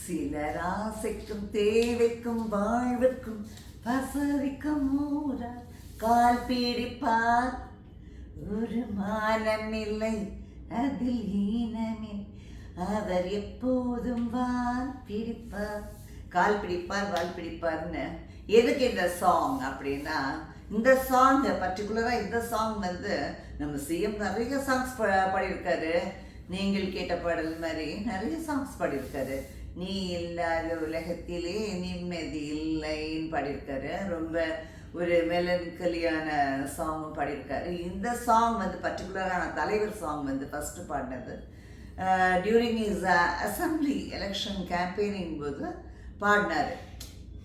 சிலர் ஆசைக்கும் தேவைக்கும் வாழ்வுக்கும் வசதிக்கும் ஊரார் கால் பீடிப்பார். ஒரு மானமில்லை அதில் ஈனமே, அவர் எப்போதும் வால் பிடிப்பார். கால் பிடிப்பார் வால் பிடிப்பார்னு எதுக்கு இந்த சாங் அப்படின்னா, இந்த சாங் பர்டிகுலராக இந்த சாங் வந்து நம்ம சிஎம் நிறைய சாங்ஸ் பாடியிருக்காரு. நீங்கள் கேட்ட பாடல் மாதிரி நிறைய சாங்ஸ் பாடியிருக்காரு. நீ இல்லாத உலகத்திலே நிம்மதி இல்லைன்னு பாடியிருக்காரு. ரொம்ப ஒரு மெலன்கலியான சாங்கும் பாடியிருக்காரு. இந்த சாங் வந்து பர்டிகுலரான தலைவர் சாங் வந்து ஃபஸ்ட்டு பாடினது during is assembly election campaigning போது பாடினார்.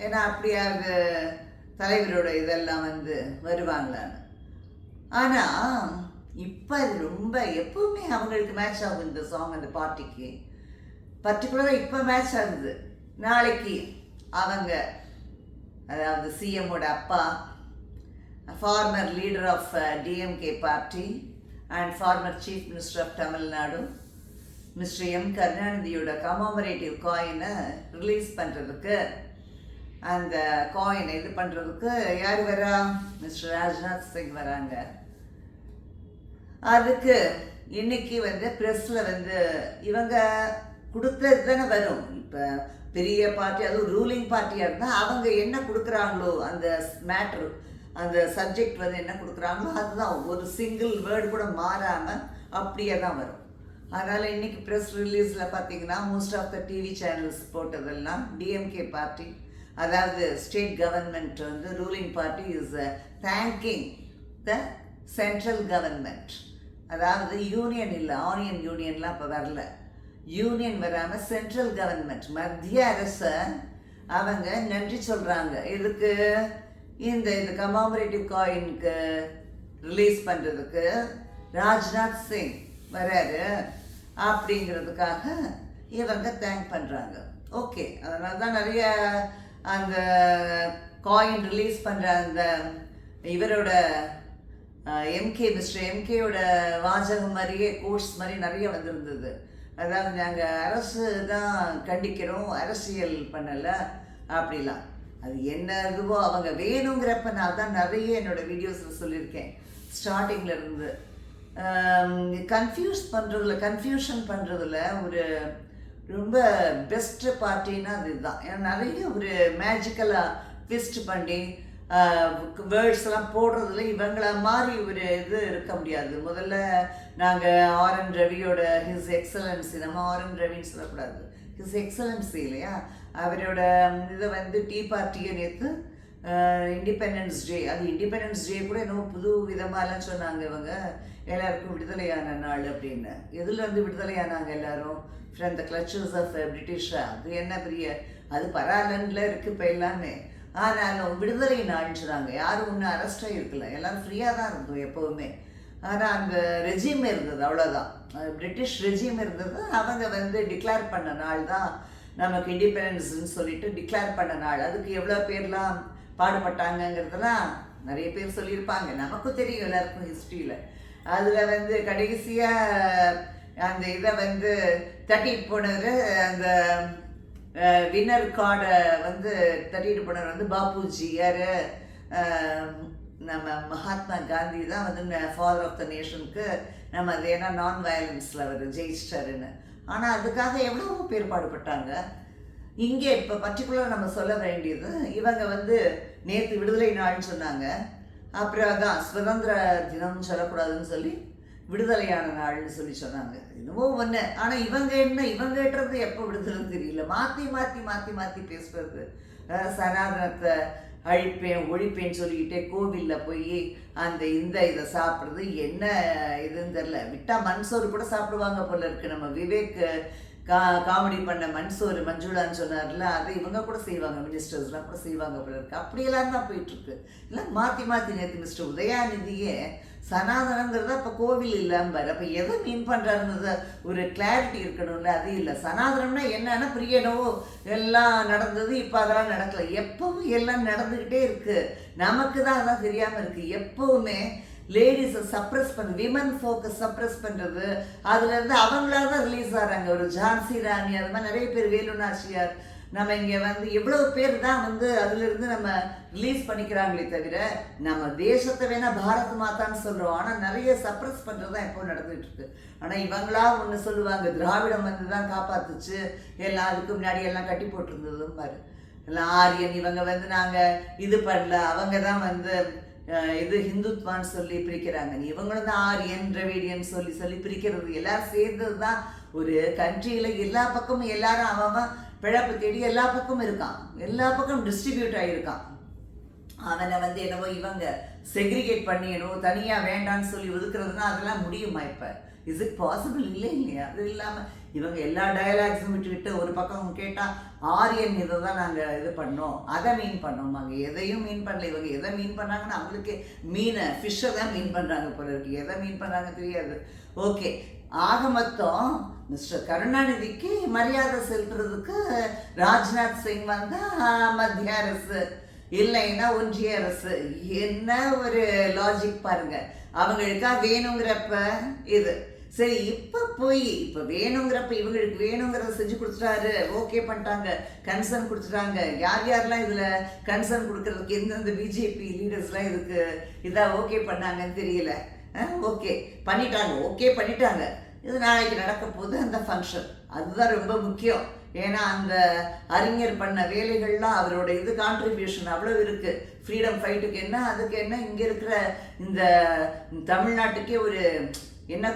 ஏன்னா அப்படியாவது தலைவரோட இதெல்லாம் வந்து வருவாங்களான்னு. ஆனால் இப்போ அது ரொம்ப எப்பவுமே அவங்களுக்கு மேட்ச் ஆகும் இந்த சாங். அந்த பார்ட்டிக்கு பர்டிகுலராக இப்போ மேட்ச் ஆகுது. நாளைக்கு அவங்க, அதாவது சிஎம்மோட அப்பா, former leader of DMK party and former chief minister of Tamil Nadu mister M கருணாநிதியோட கமமரேட்டிவ் காயினை ரிலீஸ் பண்ணுறதுக்கு, அந்த காயினை இது பண்ணுறதுக்கு யார் வரா? மிஸ்டர் ராஜ்நாத் சிங் வராங்க. அதுக்கு இன்னைக்கு வந்து ப்ரெஸ்ஸில் வந்து இவங்க கொடுத்தது தானே வரும். இப்போ பெரிய பார்ட்டி, அதுவும் ரூலிங் பார்ட்டியாக இருந்தால் அவங்க என்ன கொடுக்குறாங்களோ அந்த மேட்ரு, அந்த சப்ஜெக்ட் வந்து என்ன கொடுக்குறாங்களோ அதுதான், ஒரு சிங்கிள் வேர்டு கூட மாறாமல் அப்படியே தான் வரும். அதனால் இன்றைக்கி ப்ரெஸ் ரிலீஸில் பார்த்தீங்கன்னா most of the TV channels போட்டதெல்லாம் டிஎம்கே பார்ட்டி, அதாவது ஸ்டேட் கவர்மெண்ட் வந்து ruling party is thanking the central government. அதாவது யூனியன் இல்லை, ஆனியன் யூனியன்லாம் இப்போ வரல, யூனியன் வராமல் சென்ட்ரல் கவர்மெண்ட் மத்திய அரசை அவங்க நன்றி சொல்கிறாங்க. இதுக்கு இந்த கமாமரேட்டிவ் காயினுக்கு ரிலீஸ் பண்ணுறதுக்கு ராஜ்நாத் சிங் வராரு அப்படிங்கிறதுக்காக இவங்க தேங்க் பண்ணுறாங்க. ஓகே, அதனால தான் நிறைய அந்த காயின் ரிலீஸ் பண்ணுற அந்த இவரோட எம்கே மிஸ்டர் எம்கேயோட வாசகம் மாதிரியே கோர்ஸ் மாதிரி நிறைய வந்திருந்தது. அதாவது நாங்கள் அரசு தான் கண்டிக்கிறோம், அரசியல் பண்ணலை அப்படிலாம். அது என்ன இதுவோ அவங்க வேணுங்கிறப்ப நான் தான் நிறைய என்னோடய வீடியோஸில் சொல்லியிருக்கேன். ஸ்டார்டிங்கில் இருந்து கன்ஃபியூஷன் பண்ணுறதுல ஒரு ரொம்ப பெஸ்ட்டு பார்ட்டின்னா அதுதான். ஏன்னா நிறைய ஒரு மேஜிக்கலாக ட்விஸ்ட் பண்ணி வேர்ட்ஸ்லாம் போடுறதுல இவங்கள மாதிரி ஒரு இது இருக்க முடியாது. முதல்ல நாங்கள் ஆர்என் ரவியோட ஹிஸ் எக்ஸலன்சி, நம்ம ஆர்என் ரவின்னு சொல்லக்கூடாது, ஹிஸ் எக்ஸலன்சி இல்லையா, அவரோட இதை வந்து டீ பார்ட்டியை நேற்று இண்டிபெண்டன்ஸ் டே, அது இண்டிபெண்டன்ஸ் டே கூட இன்னும் புது விதமாகலாம் சொன்னாங்க. இவங்க எல்லாருக்கும் விடுதலையான நாள் அப்படின்னு. எதில் வந்து விடுதலையானாங்க எல்லாரும்? ஃப்ரம் த கிளச்சர்ஸ் ஆஃப் பிரிட்டிஷா. அது என்ன பெரிய, அது பராலன்ல இருக்குது இப்போ எல்லாமே. ஆனாலும் விடுதலை நாள்னு சொன்னாங்க. யாரும் ஒன்றும் அரெஸ்டாக இருக்கல, எல்லோரும் ஃப்ரீயாக தான் இருந்தோம் எப்போவுமே. ஆனால் அந்த ரெஜிம் இருந்தது, அவ்வளோதான். பிரிட்டிஷ் ரெஜிம் இருந்தது. அவங்க வந்து டிக்ளேர் பண்ண நாள் தான் நமக்கு இண்டிபெண்டன்ஸ்ன்னு சொல்லிட்டு டிக்ளேர் பண்ண நாள். அதுக்கு எவ்வளோ பேர்லாம் பாடுபட்டாங்கங்கிறதுலாம் நிறைய பேர் சொல்லியிருப்பாங்க, நமக்கும் தெரியும் எல்லாருக்கும் ஹிஸ்ட்ரியில். அதில் வந்து கடைசியாக அந்த இதை வந்து தட்டிட்டு போனது, அந்த வின்னர் கார்டை வந்து தட்டிட்டு போனவர் வந்து பாபுஜி. யார்? நம்ம மகாத்மா காந்தி தான் வந்து ஃபாதர் ஆஃப் த நேஷனுக்கு நம்ம அது ஏன்னா நான் வயலன்ஸில் அவர் ஜெயிச்சிட்டாருன்னு. ஆனால் அதுக்காக எவ்வளவோ பேர் பாடுபட்டாங்க. இங்கே இப்போ பர்டிகுலராக நம்ம சொல்ல வேண்டியது, இவங்க வந்து நேற்று விடுதலை நாள்னு சொன்னாங்க, அப்புறம் தான் சுதந்திர தினம்னு சொல்லக்கூடாதுன்னு சொல்லி விடுதலையான நாள்னு சொல்லி சொன்னாங்க. இன்னமும் ஒன்று. ஆனால் இவங்கன்றது எப்போ விடுதலைன்னு தெரியல. மாற்றி மாற்றி மாற்றி மாற்றி பேசுறது. சனாதனத்தை ஒழிப்பேன்னு சொல்லிக்கிட்டே கோவிலில் போய் அந்த இதை சாப்பிட்றது என்ன இதுன்னு தெரில. விட்டால் மண்சோறு கூட சாப்பிடுவாங்க போல இருக்குது. நம்ம விவேக் காமெடி பண்ண மண்சோறு மஞ்சுளான்னு சொன்னார்ல, அதை இவங்க கூட செய்வாங்க, மினிஸ்டர்ஸ்லாம் கூட செய்வாங்க போல இருக்குது. அப்படியெல்லாம் தான் போயிட்டுருக்கு. இல்லை மாற்றி மாற்றி நேற்று மிஸ்டர் உதயாநிதியே சனாதனங்கிறத இப்போ கோவில் இல்லாமல் அப்போ எதை மீன் பண்ணுறாருங்கிறத ஒரு கிளாரிட்டி இருக்கணும்ல. அது இல்லை. சனாதனம்னா என்னன்னா பிரியனவோ எல்லாம் நடந்தது, இப்போ அதெல்லாம் நடக்கலை. எப்பவும் எல்லாம் நடந்துக்கிட்டே இருக்குது. நமக்கு தான் அதெல்லாம் தெரியாமல் இருக்குது. எப்போவுமே லேடிஸை சப்ரஸ் பண்ணுறது, விமன் ஃபோக்கஸ் சப்ரஸ் பண்ணுறது, அதுலேருந்து அவங்களால தான் ரிலீஸ் ஆகிறாங்க. ஒரு ஜான்சி ராணி, அது மாதிரி நிறைய பேர், வேலு நாச்சியார், நம்ம இங்கே வந்து எவ்வளோ பேர் தான் வந்து அதுலேருந்து நம்ம ரிலீஸ் பண்ணிக்கிறாங்களே தவிர நம்ம தேசத்தை வேணால் பாரத் மாதான்னு சொல்கிறோம், ஆனால் நிறைய சப்ரஸ் பண்ணுறது தான் எப்போ நடந்துகிட்டு இருக்கு. ஆனால் இவங்களா ஒன்று சொல்லுவாங்க, திராவிடம் வந்து தான் காப்பாற்றுச்சு, எல்லாம் அதுக்கு முன்னாடி எல்லாம் கட்டி போட்டிருந்ததும் பாரு, எல்லாம் ஆரியன் இவங்க வந்து நாங்கள் இது பண்ணல, அவங்க தான் வந்து இது ஹிந்துத்வான்னு சொல்லி பிரிக்கிறாங்க. இவங்களும் தான் ஆரியன் திராவிடியன் சொல்லி சொல்லி பிரிக்கிறது எல்லாரும் சேர்ந்தது தான் ஒரு கண்ட்ரியில். எல்லா பக்கமும் எல்லாரும் அவன் பிழப்பு தேடி எல்லா பக்கமும் இருக்கான், எல்லா பக்கமும் டிஸ்ட்ரிபியூட் ஆகியிருக்கான். அவனை வந்து என்னவோ இவங்க செக்ரிகேட் பண்ணி என்னவோ தனியாக வேண்டான்னு சொல்லி ஒதுக்குறதுனா அதெல்லாம் முடியுமா? இப்போ இஸ் இட் பாசிபிள்? இல்லை இல்லையா? அது இல்லாமல் இவங்க எல்லா டயலாக்ஸும் விட்டுக்கிட்டு ஒரு பக்கம் கேட்டால் ஆரியன் இதை தான் நாங்கள் இது பண்ணோம், அதை மீன் பண்ணோம். நாங்கள் எதையும் மீன் பண்ணல. இவங்க எதை மீன் பண்ணாங்கன்னா அவங்களுக்கு மீனை ஃபிஷ்ஷை தான் மீன் பண்ணுறாங்க போல இருக்கு, எதை மீன் பண்ணுறாங்க தெரியாது. ஓகே, ஆக மொத்தம் மிஸ்டர் கருணாநிதிக்கு மரியாதை செலுத்துறதுக்கு ராஜ்நாத் சிங் வந்தால் மத்திய அரசு, இல்லைன்னா ஒன்றிய அரசு. என்ன ஒரு லாஜிக் பாருங்க. அவங்களுக்கா வேணுங்கிறப்ப இது சரி, இப்போ வேணுங்கிறப்ப இவங்களுக்கு வேணுங்கிறத செஞ்சு கொடுத்துட்டாரு, ஓகே பண்ணிட்டாங்க, கன்சர்ன் கொடுத்துட்டாங்க. யார் யாரெல்லாம் இதில் கன்சர்ன் கொடுக்கறதுக்கு எந்தெந்த பிஜேபி லீடர்ஸ்லாம் இதுக்கு இதாக ஓகே பண்ணாங்கன்னு தெரியல. ஓகே பண்ணிட்டாங்க, ஓகே பண்ணிட்டாங்க. இது நாளைக்கு நடக்க போது அந்த ஃபங்க்ஷன், அதுதான் ரொம்ப முக்கியம். ஏன்னா அந்த அறிஞர் பண்ண வேலைகள்லாம் அவரோட இது கான்ட்ரிபியூஷன் அவ்வளோ இருக்குது. ஃப்ரீடம் ஃபைட்டுக்கு என்ன, அதுக்கு என்ன, இங்கே இருக்கிற இந்த தமிழ்நாட்டுக்கே ஒரு என்ன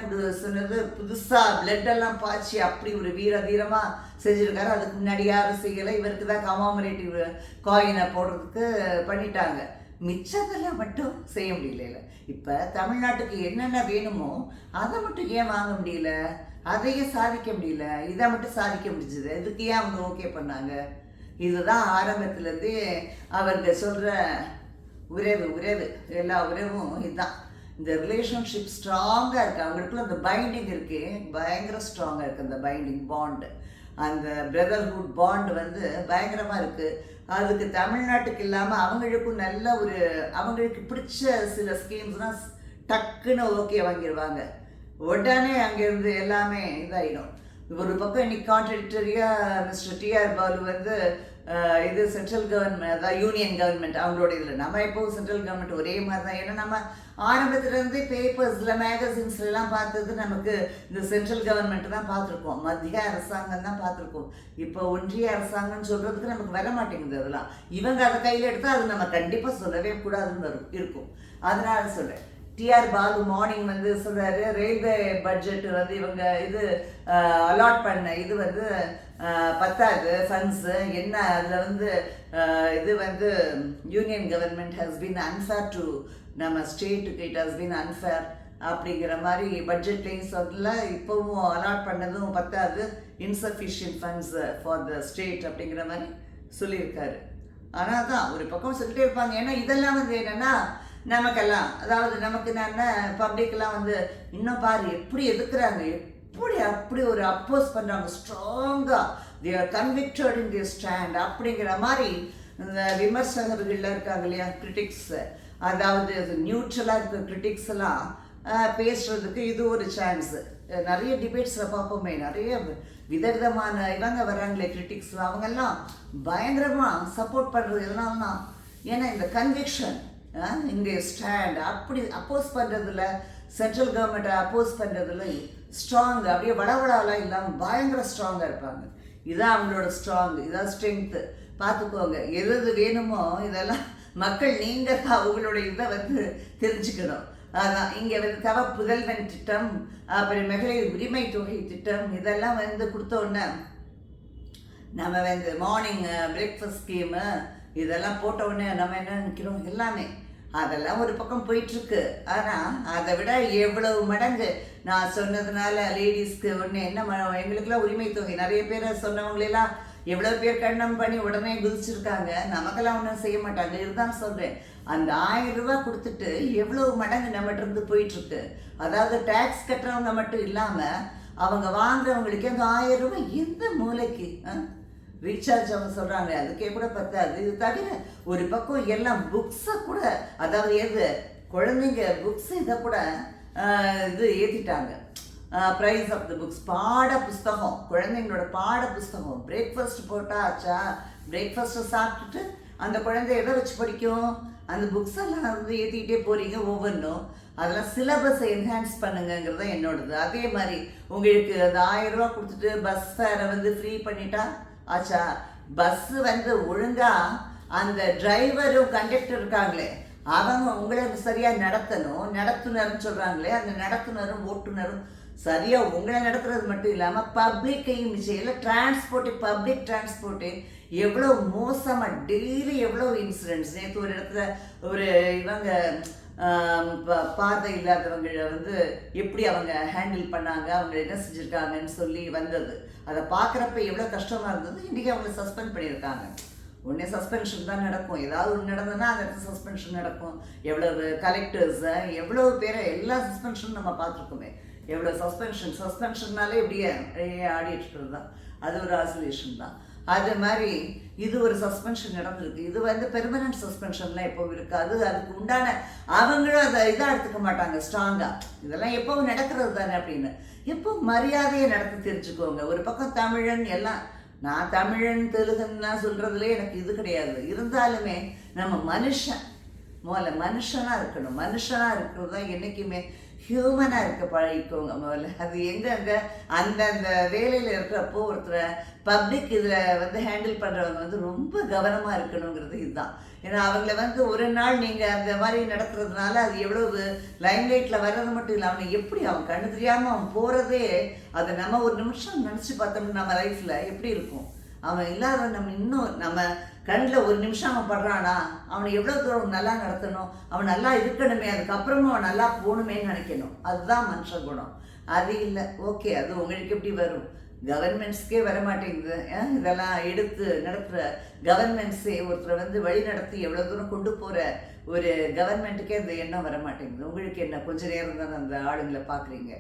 சொன்னது, புதுசாக பிளட்டெல்லாம் பாய்ச்சி அப்படி ஒரு வீர தீரமாக செஞ்சுருக்காரு. அதுக்கு முன்னாடி யாரும் செய்யலை. இவருக்கு தான் கமாமரேட்டிவ் காயினை போடுறதுக்கு பண்ணிட்டாங்க. மிச்சதெல்லாம் மட்டும் செய்ய முடியல. இப்போ தமிழ்நாட்டுக்கு என்னென்ன வேணுமோ அதை மட்டும் ஏன் வாங்க முடியல, அதையே சாதிக்க முடியல, இதை மட்டும் சாதிக்க முடிஞ்சது. இதுக்கு ஏன் அவங்க ஓகே பண்ணாங்க? இதுதான் ஆரம்பத்துலேருந்தே அவர்கள் சொல்கிற உறவு எல்லா உறவும் இதுதான். இந்த ரிலேஷன்ஷிப் ஸ்ட்ராங்காக இருக்குது, அவங்களுக்குள்ள அந்த பைண்டிங் இருக்குது, பயங்கர ஸ்ட்ராங்காக இருக்குது. அந்த பைண்டிங் பாண்டு, அந்த பிரதர்ஹுட் பாண்டு வந்து பயங்கரமாக இருக்குது. அதுக்கு தமிழ்நாட்டுக்கு இல்லாமல் அவங்களுக்கும் நல்ல ஒரு அவங்களுக்கு பிடிச்ச சில ஸ்கீம்ஸ்னால் டக்குன்னு ஓகே வாங்கிடுவாங்க, உடனே அங்கேருந்து எல்லாமே இதாகிடும். ஒரு பக்கம் இன்னைக்கு கான்ட்ரடிக்டரியாக மிஸ்டர் டிஆர் பாலு வந்து இது சென்ட்ரல் கவர்மெண்ட், அதாவது யூனியன் கவர்மெண்ட் அவங்களோட இதில், நம்ம எப்போவும் சென்ட்ரல் கவர்மெண்ட் ஒரே மாதிரி தான். ஏன்னா நம்ம ஆரம்பத்துலேருந்தே பேப்பர்ஸில் மேகசின்ஸ்லாம் பார்த்தது நமக்கு இந்த சென்ட்ரல் கவர்மெண்ட் தான் பார்த்துருக்கோம், மத்திய அரசாங்கம் தான் பார்த்துருக்கோம். இப்போ ஒன்றிய அரசாங்கம்னு சொல்கிறதுக்கு நமக்கு வர மாட்டேங்குது. அதெல்லாம் இவங்க அதை கையில் எடுத்தால் அது நம்ம கண்டிப்பாக சொல்லவே கூடாதுன்னு இருக்கும். அதனால சொல்கிறேன், டிஆர் பாலு மார்னிங் வந்து சொல்கிறாரு, ரயில்வே பட்ஜெட் வந்து இவங்க இது அலாட் பண்ண இது வந்து பத்தாது ஃபண்ட்ஸு என்ன, அதில் வந்து இது வந்து union government has been unfair to நம்ம ஸ்டேட்டுக்கு, இட் ஹஸ் பீன் அன்ஃபேர் அப்படிங்கிற மாதிரி பட்ஜெட்லேயும் சொல்ல, இப்போவும் அலாட் பண்ணதும் பத்தாது, insufficient funds for the state அப்படிங்கிற மாதிரி சொல்லியிருக்காரு. ஆனால் தான் ஒரு பக்கம் சொல்லிட்டே இருப்பாங்க. ஏன்னா இதெல்லாம் வந்து என்னென்னா நமக்கெல்லாம், அதாவது நமக்கு என்ன பப்ளிக்கெலாம் வந்து இன்னும் பாரு எப்படி எதுக்குறாங்க, அப்படி ஒரு அப்போஸ் பண்ணுறாங்க ஸ்ட்ராங்காக, they are convicted in their stand அப்படிங்கிற மாதிரி இந்த விமர்சகர்கள்லாம் இருக்காங்க இல்லையா, கிரிட்டிக்ஸு, அதாவது நியூட்ரலாக இருக்கிற கிரிட்டிக்ஸ் எல்லாம் பேசுகிறதுக்கு இது ஒரு சான்ஸு. நிறைய டிபேட்ஸில் பார்ப்போமே, நிறைய விதவிதமான இவங்க வராங்களே கிரிட்டிக்ஸ், அவங்கெல்லாம் பயங்கரமாக சப்போர்ட் பண்ணுறது எதனால்னா, ஏன்னா இந்த கன்விக்ஷன் இங்கே ஸ்டாண்ட் அப்படி அப்போஸ் பண்ணுறதுல, சென்ட்ரல் கவர்மெண்ட்டை அப்போஸ் பண்ணுறதுல ஸ்ட்ராங், அப்படியே வடவடாலாம் இல்லாமல் பயங்கர ஸ்ட்ராங்காக இருப்பாங்க. இதான் அவங்களோட ஸ்ட்ராங், இதான் ஸ்ட்ரென்த்து. பார்த்துக்கோங்க, எது வேணுமோ இதெல்லாம் மக்கள் நீங்கள் தான் அவங்களோட இதை வந்து தெரிஞ்சுக்கணும். அதான் இங்கே வந்து தவ புதல்வன் திட்டம், அப்புறம் மகளிர் உரிமை தொகை திட்டம், இதெல்லாம் வந்து கொடுத்தோன்னே நம்ம வந்து மார்னிங் பிரேக்ஃபாஸ்ட் ஸ்கீமு இதெல்லாம் போட்ட உடனே நம்ம என்ன நினைக்கிறோம், எல்லாமே அதெல்லாம் ஒரு பக்கம் போயிட்டுருக்கு. ஆனால் அதை விட எவ்வளவு மடங்கு நான் சொன்னதுனால லேடிஸ்க்கு ஒன்று என்ன எங்களுக்கெல்லாம் உரிமை தொகை, நிறைய பேர் சொன்னவங்களெல்லாம் எவ்வளோ பேர் கண்ணம் பண்ணி உடனே குதிச்சிருக்காங்க, நமக்கெல்லாம் ஒன்றும் செய்ய மாட்டாங்க. இதுதான் சொல்கிறேன், அந்த 1000 ரூபா கொடுத்துட்டு எவ்வளோ மடங்கு நம்மகிட்ட இருந்து போயிட்டுருக்கு. அதாவது டேக்ஸ் கட்டுறவங்க மட்டும் இல்லாமல் அவங்க வாங்குறவங்களுக்கே அந்த 1000 ரூபாய் எந்த மூளைக்கு ரீசார்ஜ் அவங்க சொல்கிறாங்க, அதுக்கே கூட பத்தாது. இது தவிர ஒரு பக்கம் எல்லாம் புக்ஸை கூட, அதாவது எது குழந்தைங்க புக்ஸ் இதை கூட இது ஏற்றிட்டாங்க. ப்ரைஸ் ஆஃப் த புக்ஸ், பாட புஸ்தகம், குழந்தைங்களோட பாட புஸ்தகம். பிரேக்ஃபாஸ்ட் போட்டால் ஆச்சா, பிரேக்ஃபாஸ்ட்டை சாப்பிட்டுட்டு அந்த குழந்தை எதை வச்சு படிக்கும்? அந்த புக்ஸ் எல்லாம் வந்து ஏற்றிக்கிட்டே போகிறீங்க ஒவ்வொன்றும். அதெல்லாம் சிலபஸை என்ஹான்ஸ் பண்ணுங்கிறது தான் என்னோடது. அதே மாதிரி உங்களுக்கு அது 1000 ரூபா கொடுத்துட்டு பஸ் ஃபேரை வந்து ஃப்ரீ பண்ணிட்டா ஆச்சா? பஸ்ஸு வந்து ஒழுங்காக அந்த டிரைவரும் கண்டக்டர் இருக்காங்களே அவங்க உங்களை சரியாக நடத்தணும். நடத்துனர்னு சொல்கிறாங்களே, அந்த நடத்துனரும் ஓட்டுநரும் சரியாக உங்களை நடத்துறது மட்டும் இல்லாமல் பப்ளிக்கையும் இல்லை டிரான்ஸ்போர்ட்டு, பப்ளிக் டிரான்ஸ்போர்ட்டு எவ்வளோ மோசமாக டெய்லி எவ்வளோ இன்சிடென்ட்ஸ். நேற்று ஒரு இடத்துல ஒரு இவங்க பார்வை இல்லாதவங்களை வந்து எப்படி அவங்க ஹேண்டில் பண்ணாங்க, அவங்க என்ன செஞ்சுருக்காங்கன்னு சொல்லி வந்தது. அதை பார்க்குறப்ப எவ்வளோ கஷ்டமாக இருந்தது. இன்றைக்கி அவங்களை சஸ்பெண்ட் பண்ணியிருக்காங்க. உடனே சஸ்பென்ஷன் தான் நடக்கும். ஏதாவது ஒன்று நடந்ததுன்னா அந்த இடத்துல சஸ்பென்ஷன் நடக்கும். எவ்வளவு கலெக்டர்ஸை எவ்வளோ பேரை எல்லா சஸ்பென்ஷனும் நம்ம பார்த்துருக்கோமே. எவ்வளோ சஸ்பென்ஷன்னாலே இப்படியே ஆடிட்டு தான். அது ஒரு ஆசோலேஷன் தான். அது மாதிரி இது ஒரு சஸ்பென்ஷன் நடந்திருக்கு. இது வந்து பெர்மனன்ட் சஸ்பென்ஷன்லாம் எப்போவும் இருக்காது. அதுக்கு உண்டான அவங்களும் அதை இதாக எடுத்துக்க மாட்டாங்க ஸ்ட்ராங்காக. இதெல்லாம் எப்போவும் நடக்கிறது தானே அப்படின்னு எப்போ மரியாதையை நடத்த தெரிஞ்சுக்கோங்க. ஒரு பக்கம் தமிழன் எல்லாம், நான் தமிழன் தெலுங்குன்னா சொல்கிறதுலே எனக்கு இது கிடையாது. இருந்தாலுமே நம்ம முதல்ல மனுஷனாக இருக்கணும். மனுஷனாக இருக்கிறது தான் என்றைக்குமே ஹியூமனாக இருக்க பழகிக்கோங்க முதல்ல. அது எங்கெங்கே அந்தந்த வேலையில் இருக்கிறப்போ ஒருத்தரை பப்ளிக் இதில் வந்து ஹேண்டில் பண்ணுறவங்க வந்து ரொம்ப கவனமாக இருக்கணுங்கிறது இதுதான். ஏன்னா அவங்கள வந்து ஒரு நாள் நீங்கள் அந்த மாதிரி நடத்துறதுனால அது எவ்வளவு லைம்லைட்டில் வர்றது மட்டும் இல்லை, அவனை எப்படி அவன் கண்ணு தெரியாமல் அவன் போகிறதே அதை நம்ம ஒரு நிமிஷம் நினச்சி பார்த்தோம்னா நம்ம லைஃப்பில் எப்படி இருக்கும். அவன் இல்லாத நம்ம இன்னும் நம்ம கண்ணில் ஒரு நிமிஷம் அவன் படுறானா, அவனை எவ்வளோ தூரம் நல்லா நடத்தணும், அவன் நல்லா இருக்கணுமே, அதுக்கப்புறமும் அவன் நல்லா போகணுமேன்னு நினைக்கணும். அதுதான் மனுஷ குணம். அது இல்லை. ஓகே, அது உங்களுக்கு எப்படி வரும்? கவர்மெண்ட்ஸ்க்கே வர மாட்டேங்குது. இதெல்லாம் எடுத்து நடத்துகிற கவர்மெண்ட்ஸே ஒருத்தரை வந்து வழி நடத்தி எவ்வளோ தூரம் கொண்டு போகிற ஒரு கவர்மெண்ட்டுக்கே அந்த எண்ணம் வர மாட்டேங்குது. உங்களுக்கு என்ன கொஞ்ச நேரம் தானே அந்த ஆளுங்களை பார்க்குறீங்க.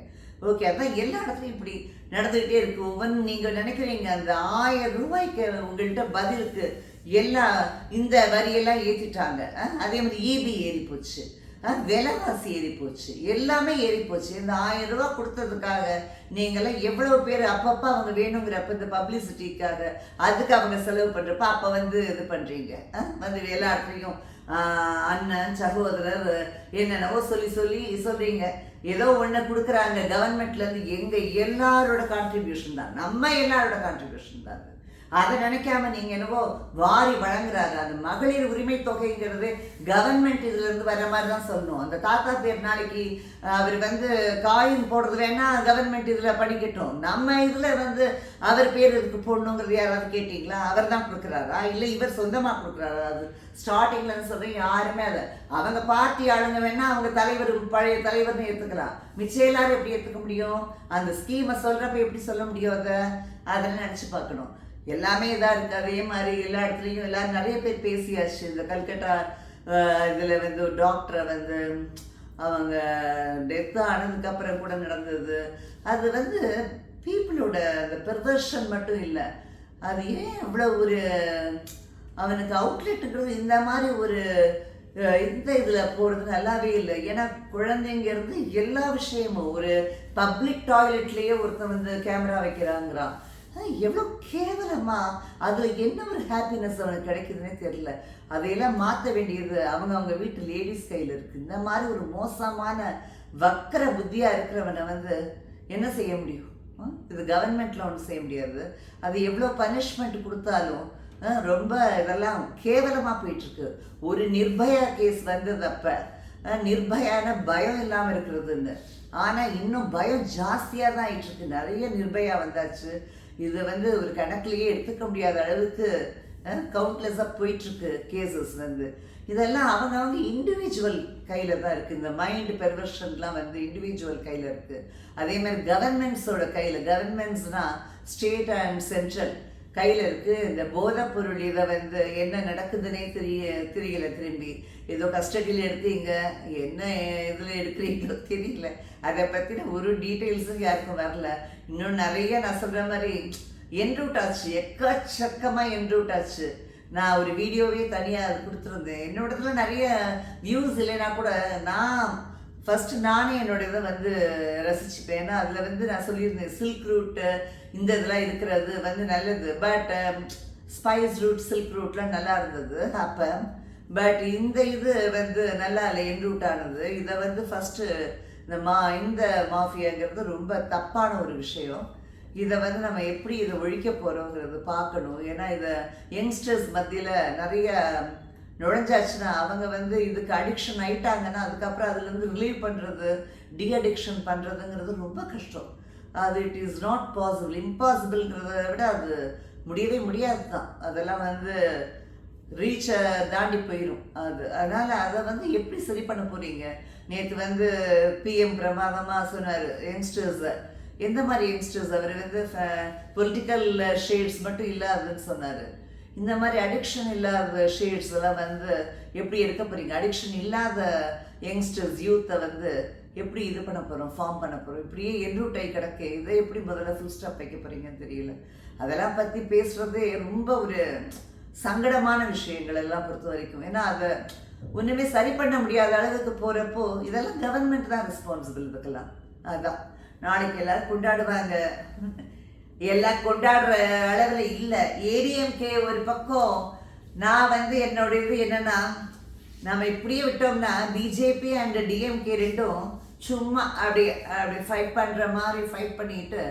ஓகே, அதான் எல்லா இடத்துலையும் இப்படி நடந்துக்கிட்டே இருக்குது. ஒவ்வொன்று நீங்கள் நினைக்கிறீங்க அந்த 1000 ரூபாய்க்கு உங்கள்கிட்ட பதிலுக்கு எல்லா இந்த வரியெல்லாம் ஏற்றிட்டாங்க. அதே மாதிரி இபி ஏறி போச்சு, விலைவாசி ஏறி போச்சு, எல்லாமே ஏறி போச்சு. இந்த 1000 ரூபா கொடுத்ததுக்காக நீங்களாம் எவ்வளோ பேர் அப்பப்போ அவங்க வேணுங்கிறப்ப இந்த பப்ளிசிட்டிக்காக அதுக்கு அவங்க செலவு பண்ணுறப்ப அப்போ வந்து இது பண்ணுறீங்க. வந்து எல்லா இடத்துலையும் அண்ணன் சகோதரர் என்னென்னவோ சொல்கிறீங்க. ஏதோ ஒன்று கொடுக்குறாங்க கவர்மெண்ட்லேருந்து. எங்கள் எல்லாரோட கான்ட்ரிபியூஷன் தான், நம்ம எல்லாரோட கான்ட்ரிபியூஷன் தான். அதை நினைக்காம நீங்கள் என்னவோ வாரி வழங்குறாரு. அந்த மகளிர் உரிமை தொகைங்கிறது கவர்மெண்ட் இதுலேருந்து வர மாதிரி தான் சொல்லணும். அந்த தாத்தா பேர் நாளைக்கு அவர் வந்து காயின் போடுறது வேணா கவர்மெண்ட் இதில் பண்ணிக்கட்டும். நம்ம இதில் வந்து அவர் பேர் இதுக்கு போடணுங்கிறது யாராவது கேட்டிங்களா? அவர் தான் கொடுக்குறாரா இல்லை இவர் சொந்தமாக கொடுக்குறாரா? அது ஸ்டார்டிங்லன்னு சொல்கிறேன். யாருமே அதை அவங்க பார்ட்டி ஆளுங்க வேணா அவங்க தலைவர் பழைய தலைவர்னு ஏற்றுக்கலாம். மிச்சம் எல்லாரும் எப்படி ஏற்றுக்க முடியும்? அந்த ஸ்கீமை சொல்கிறப்ப எப்படி சொல்ல முடியும்? அதெல்லாம் நினச்சி பார்க்கணும். எல்லாமே இதாக இருக்குது. அதே மாதிரி எல்லா இடத்துலையும் எல்லோரும் நிறைய பேர் பேசியாச்சு. இந்த கல்கட்டா இதில் வந்து ஒரு டாக்டரை வந்து அவங்க டெத்து ஆனதுக்கப்புறம் கூட நடந்தது. அது வந்து பீப்புளோட அந்த பெர்வர்ஷன் மட்டும் இல்லை, அது ஏன் இவ்வளோ ஒரு அவனுக்கு அவுட்லெட்டுங்கிறது இந்த மாதிரி ஒரு இந்த இதில் போகிறது நல்லாவே இல்லை. ஏன்னா குழந்தைங்கிறது எல்லா விஷயமும் ஒரு பப்ளிக் டாய்லெட்லேயே ஒருத்தன் வந்து கேமரா வைக்கிறாங்கிறான். எவ்வளோ கேவலமாக அதில் என்ன ஒரு ஹாப்பினஸ் அவனுக்கு கிடைக்குதுன்னே தெரியல. அதையெல்லாம் மாற்ற வேண்டியது அவங்க வீட்டு லேடிஸ் கையில் இருக்குது. இந்த மாதிரி ஒரு மோசமான வக்கர புத்தியாக இருக்கிறவனை வந்து என்ன செய்ய முடியும்? இது கவர்மெண்ட்டில் ஒன்றும் செய்ய முடியாது. அது எவ்வளோ பனிஷ்மெண்ட் கொடுத்தாலும் ரொம்ப இதெல்லாம் கேவலமாக போயிட்டுருக்கு. ஒரு நிர்பயா கேஸ் வந்தது அப்போ நிர்பயான பயம் இல்லாமல் இருக்கிறதுன்னு. ஆனால் இன்னும் பயம் ஜாஸ்தியாக தான் ஆகிட்டுருக்கு. நிறைய நிர்பயா வந்தாச்சு. இது வந்து ஒரு கணக்குலேயே எடுத்துக்க முடியாத அளவுக்கு கவுண்ட்லெஸ்ஸாக போயிட்டுருக்கு கேசஸ் வந்து. இதெல்லாம் அவங்க இண்டிவிஜுவல் கையில் தான் இருக்குது. இந்த மைண்ட் பெர்வர்ஷன்லாம் வந்து இண்டிவிஜுவல் கையில் இருக்குது. அதே மாதிரி கவர்மெண்ட்ஸோட கையில், கவர்மெண்ட்ஸ்னால் ஸ்டேட் அண்ட் சென்ட்ரல் கையில் இருக்குது. இந்த போதைப்பொருள் இதை வந்து என்ன நடக்குதுன்னே தெரியல. திரும்பி ஏதோ கஸ்டடியில் எடுத்தீங்க, என்ன இதில் எடுக்கிறீங்களோ தெரியல. அதை பற்றின ஒரு டீட்டெயில்ஸும் யாருக்கும் வரல. இன்னும் நிறைய நான் சொல்கிற மாதிரி என்ரூட் ஆச்சு, எக்கச்சக்கமாக என்ரூட் ஆச்சு. நான் ஒரு வீடியோவே தனியாக அது கொடுத்துருந்தேன். என்னோடதுல நிறைய வியூஸ் இல்லைன்னா கூட நான் ஃபஸ்ட்டு நானே என்னோட இதை வந்து ரசிச்சுப்பேன். ஏன்னா அதில் வந்து நான் சொல்லியிருந்தேன் சில்க் ரூட்டு இந்த இதெல்லாம் இருக்கிறது வந்து நல்லது. பட் ஸ்பைஸ் ரூட் சில்க் ரூட்லாம் நல்லா இருந்தது அப்போ. பட் இந்த இது வந்து நல்லா இல்லை, என் ரூட் ஆனது. இதை வந்து ஃபஸ்ட்டு இந்த மாஃபியாங்கிறது ரொம்ப தப்பான ஒரு விஷயம். இதை வந்து நம்ம எப்படி இதை ஒழிக்க போகிறோங்கிறது பார்க்கணும். ஏன்னா இதை யங்ஸ்டர்ஸ் மத்தியில் நிறைய நுழைஞ்சாச்சுன்னா அவங்க வந்து இதுக்கு அடிக்ஷன் ஆயிட்டாங்கன்னா அதுக்கப்புறம் அதுலேருந்து ரிலீவ் பண்ணுறது, அடிக்ஷன் பண்ணுறதுங்கிறது ரொம்ப கஷ்டம். அது இட் இஸ் நாட் பாசிபிள். இம்பாசிபிள்ங்கிறத விட அது முடியவே முடியாது தான். அதெல்லாம் வந்து ரீச்சை தாண்டி போயிடும் அது. அதனால் அதை வந்து எப்படி சரி பண்ண போகிறீங்க? நேற்று வந்து பிஎம் பிரமாதமாக சொன்னார் யங்ஸ்டர்ஸை. எந்த மாதிரி யங்ஸ்டர்ஸ்? அவர் வந்து பொலிட்டிக்கல் ஷேட்ஸ் மட்டும் இல்லாதுன்னு சொன்னார். இந்த மாதிரி அடிக்ஷன் இல்லாத ஷேட்ஸ் எல்லாம் வந்து எப்படி எடுக்க போகிறீங்க? அடிக்ஷன் இல்லாத யங்ஸ்டர்ஸ் யூத்தை வந்து எப்படி இது பண்ண போகிறோம், ஃபார்ம் பண்ண போகிறோம்? இப்படியே என்ரூட்டை கிடக்க இதை எப்படி முதல்ல ஃபுல் ஸ்டாப் வைக்க போகிறீங்கன்னு தெரியல. அதெல்லாம் பற்றி பேசுகிறதே ரொம்ப ஒரு சங்கடமான விஷயங்கள் எல்லாம் பொறுத்த வரைக்கும். ஏன்னா அதை ஒன்றுமே சரி பண்ண முடியாத அளவுக்கு போகிறப்போ இதெல்லாம் கவர்மெண்ட் தான் ரெஸ்பான்சிபிள் இதுக்கெல்லாம். அதுதான் நாளைக்கு எல்லோரும் கொண்டாடுவாங்க, எல்லாம் கொண்டாடுற அளவில் இல்லை. ஏடிஎம்கே ஒரு பக்கம். நான் வந்து என்னோட இது என்னென்னா, நம்ம இப்படியே விட்டோம்னா பிஜேபி அண்ட் டிஎம்கே ரெண்டும் சும்மா அப்படி ஃபைட் பண்ணுற மாதிரி ஃபைட் பண்ணிட்டு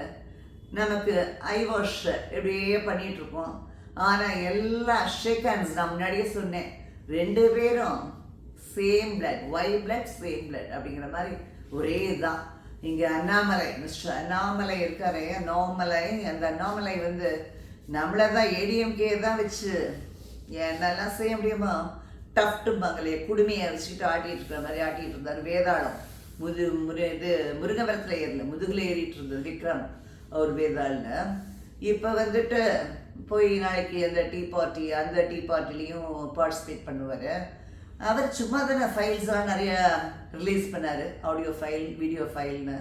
நமக்கு ஐவாஷ் இப்படியே பண்ணிகிட்ருக்கோம். ஆனால் எல்லா ஷேக் ஹேண்ட்ஸ் நான் முன்னாடியே சொன்னேன், ரெண்டு பேரும் same blood, why blood same blood அப்படிங்கிற மாதிரி ஒரே தான். இங்கே அண்ணாமலை, மிஸ்டர் அண்ணாமலை இருக்காரு, அண்ணாமலை. அந்த அண்ணாமலை வந்து நம்மளை தான் ஏடிஎம்கே தான் வச்சு என்னெல்லாம் செய்ய முடியுமோ டஃப்ட்டும்பாங்களே குடுமையை வச்சுக்கிட்டு ஆட்டிகிட்டு இருக்கிற மாதிரி ஆட்டிகிட்டு இருந்தார். வேதாளம் முருகவரத்தில் ஏறல, முதுகில் ஏறிட்டு இருந்தது விக்ரம் அவர் வேதாள்னு. இப்போ வந்துட்டு போய் நாளைக்கு அந்த டீ பார்ட்டிலையும் பார்ட்டிசிபேட் பண்ணுவார். அவர் சும்மா தானே ஃபைல்ஸ்லாம் நிறைய ரிலீஸ் பண்ணார், ஆடியோ ஃபைல், வீடியோ ஃபைல்னு.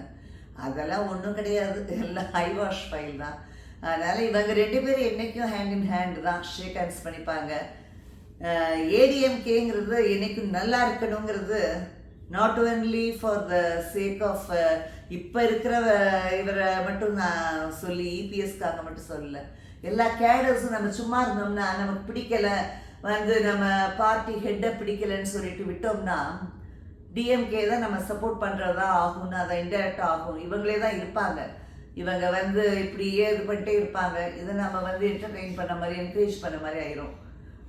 அதெல்லாம் ஒன்றும் கிடையாது, எல்லாம் ஐவாஷ் ஃபைல் தான். அதனால் இவங்க ரெண்டு பேரும் என்றைக்கும் ஹேண்ட் இன் ஹேண்ட் தான் ஷேக் ஹேண்ட்ஸ் பண்ணிப்பாங்க. ஏடிஎம்கேங்கிறது என்றைக்கும் நல்லா இருக்கணுங்கிறது not only for the sake of இப்போ இருக்கிற இவரை மட்டும் நான் சொல்லி இபிஎஸ்க்காக மட்டும் சொல்லலை. எல்லா கேடர்ஸும் நம்ம சும்மா இருந்தோம்னா, நமக்கு பிடிக்கலை வந்து நம்ம பார்ட்டி ஹெட்டை பிடிக்கலைன்னு சொல்லிட்டு விட்டோம்னா டிஎம்கே தான் நம்ம சப்போர்ட் பண்ணுறதா ஆகும்னு அதை இன்டெரக்டாக ஆகும். இவங்களே தான் இருப்பாங்க. இவங்க வந்து இப்படியே இது பண்ணிட்டே இருப்பாங்க. இதை நம்ம வந்து என்டர்டெயின் பண்ண மாதிரி, என்கரேஜ் பண்ண மாதிரி ஆயிரும்.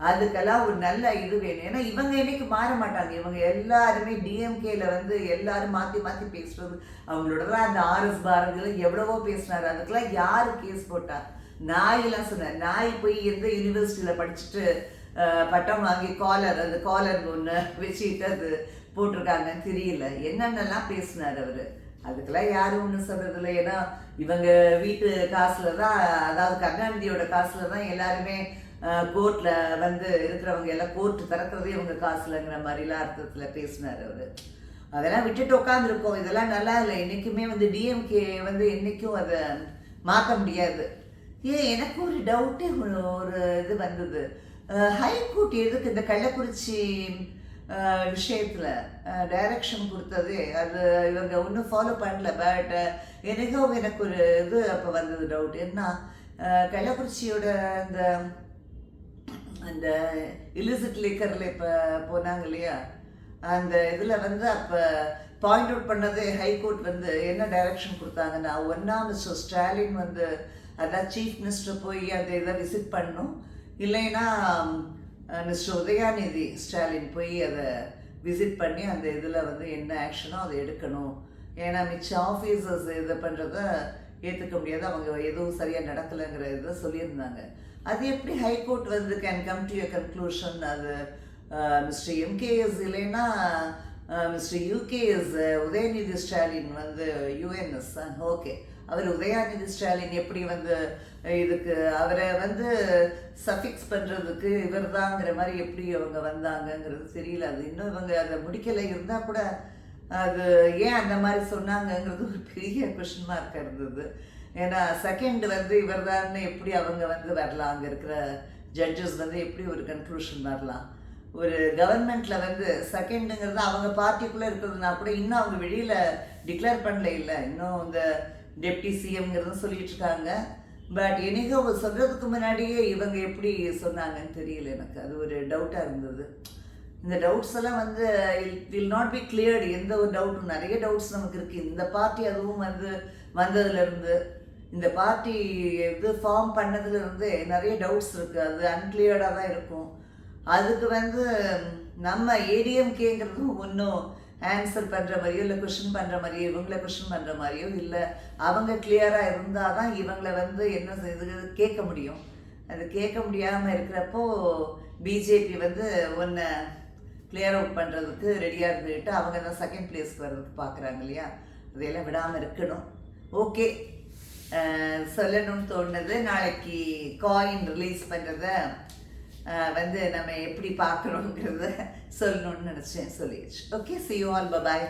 அதுக்கெல்லாம் ஒரு நல்ல இது வேணும். ஏன்னா இவங்க என்னைக்கு மாற மாட்டாங்க. இவங்க எல்லாருமே டிஎம்கேல வந்து எல்லாரும் மாற்றி மாற்றி பேசுறது அவங்களோட தான். அந்த ஆர்எஸ் பாரதியில் எவ்வளவோ பேசினார். அதுக்கெல்லாம் யார் கேஸ் போட்டா? நாயெல்லாம் சொன்னார். நாய் போய் எந்த யூனிவர்சிட்டியில் படிச்சுட்டு பட்டம் வாங்கி அந்த காலர் ஒன்று வச்சுக்கிட்டு அது போட்டிருக்காங்கன்னு தெரியல. என்னென்னலாம் பேசினார் அவர். அதுக்கெல்லாம் யாரும் ஒன்றும் சொல்கிறதில்ல. ஏன்னா இவங்க வீட்டு காசில் தான், அதாவது கருணாநிதியோட காசில் தான் எல்லாருமே கோர்ட்டில் வந்து இருக்கிறவங்க எல்லாம் கோர்ட்டு திறக்கிறதே இவங்க காசுலங்கிற மாதிரிலாம் அர்த்தத்தில் பேசினார் அவர். அதெல்லாம் விட்டுட்டு உட்காந்துருக்கோம். இதெல்லாம் நல்லா இல்லை. என்றைக்குமே வந்து டிஎம்கே வந்து என்றைக்கும் அதை மாற்ற முடியாது. எனக்கு ஒரு டவுட்டே ஒரு இது வந்தது. ஹைகோர்ட் எதுக்கு இந்த கள்ளக்குறிச்சி விஷயத்தில் டைரக்ஷன் கொடுத்தது அது இவங்க ஒன்றும் ஃபாலோ பண்ணல. பட் எனக்கு ஒரு இது அப்போ வந்தது டவுட். என்ன கள்ளக்குறிச்சியோட அந்த இலிசிட் லிக்கரில் இப்போ போனாங்க இல்லையா, அந்த இதில் வந்து அப்போ பாயிண்ட் அவுட் பண்ணது ஹைகோர்ட் வந்து என்ன டைரக்ஷன் கொடுத்தாங்கன்னா, ஒன்றா மிஸ்டர் ஸ்டாலின் வந்து அதான் சீஃப் மினிஸ்டர் போய் அந்த இதை விசிட் பண்ணணும், இல்லைன்னா மிஸ்டர் உதயாநிதி ஸ்டாலின் போய் அதை விசிட் பண்ணி அந்த இதில் வந்து என்ன ஆக்ஷனோ அதை எடுக்கணும். ஏன்னா மிச்ச ஆஃபீஸர்ஸ் இதை பண்ணுறத ஏற்றுக்க முடியாது, அவங்க எதுவும் சரியாக நடக்கலைங்கிற இதை சொல்லியிருந்தாங்க. அது எப்படி ஹைகோர்ட் வந்து can come to a conclusion? அது மிஸ்டர் எம்கேஎஸ் இல்லைன்னா மிஸ்டர் யூகேஎஸ் உதயநிதி ஸ்டாலின் வந்து யூஎன்எஸ் ஓகே, அவர் உதயாநிதி ஸ்டாலின் எப்படி வந்து இதுக்கு அவரை வந்து சஃபிக்ஸ் பண்ணுறதுக்கு இவர் தாங்கிற மாதிரி எப்படி அவங்க வந்தாங்கங்கிறது தெரியல. அது இன்னும் இவங்க அதை முடிக்கலை. இருந்தால் கூட அது ஏன் அந்த மாதிரி சொன்னாங்கங்கிறது ஒரு பெரிய கொஷின் மார்க்காக இருந்தது. ஏன்னா செகண்ட் வந்து இவர் தான் எப்படி அவங்க வந்து வரலாம், அங்கே இருக்கிற ஜட்ஜஸ் வந்து எப்படி ஒரு கன்க்ளூஷன் வரலாம். ஒரு கவர்மெண்ட்டில் வந்து செகண்டுங்கிறது அவங்க பார்ட்டிக்குள்ளே இருக்கிறதுனா கூட இன்னும் அவங்க வெளியில் டிக்ளேர் பண்ணல, இல்லை இன்னும் இந்த டெப்டி சிஎம்ங்கிறதும் சொல்லிட்டு இருக்காங்க. பட் எனிகோ சொல்கிறதுக்கு முன்னாடியே இவங்க எப்படி சொன்னாங்கன்னு தெரியல, எனக்கு அது ஒரு டவுட்டாக இருந்தது. இந்த டவுட்ஸ் எல்லாம் வந்து வில் நாட் பி கிளியர்டு. எந்த ஒரு டவுட்டும், நிறைய டவுட்ஸ் நமக்கு இருக்குது. இந்த பார்ட்டி அதுவும் வந்து வந்ததுலேருந்து, இந்த பார்ட்டி இது ஃபார்ம் பண்ணதுலேருந்து நிறைய டவுட்ஸ் இருக்குது. அது அன்கிளியர்டாக தான் இருக்கும். அதுக்கு வந்து நம்ம ஏடிஎம்கேங்கிறதும் ஒன்றும் ஆன்சர் பண்ணுற மாதிரியோ இல்லை கொஷின் பண்ணுற மாதிரியோ இவங்கள கொஷின் பண்ணுற மாதிரியோ இல்லை. அவங்க கிளியராக இருந்தால் தான் இவங்களை வந்து என்ன இது கேட்க முடியும். அது கேட்க முடியாமல் இருக்கிறப்போ பிஜேபி வந்து ஒன்று கிளியர் அவுட் பண்ணுறதுக்கு ரெடியாக இருந்துக்கிட்டு அவங்க தான் செகண்ட் பிளேஸ்க்கு வர்றதுக்கு பார்க்குறாங்க இல்லையா. அதையெல்லாம் விடாமல் இருக்கணும். ஓகே, சொல்லணும்னு தோணுது. நாளைக்கு காயின் ரிலீஸ் பண்ணுறத வந்து நம்ம எப்படி பார்க்குறோங்கிறத சொல்லணும்னு நினச்சேன், சொல்லிடுச்சு. Okay, see you all, bye bye.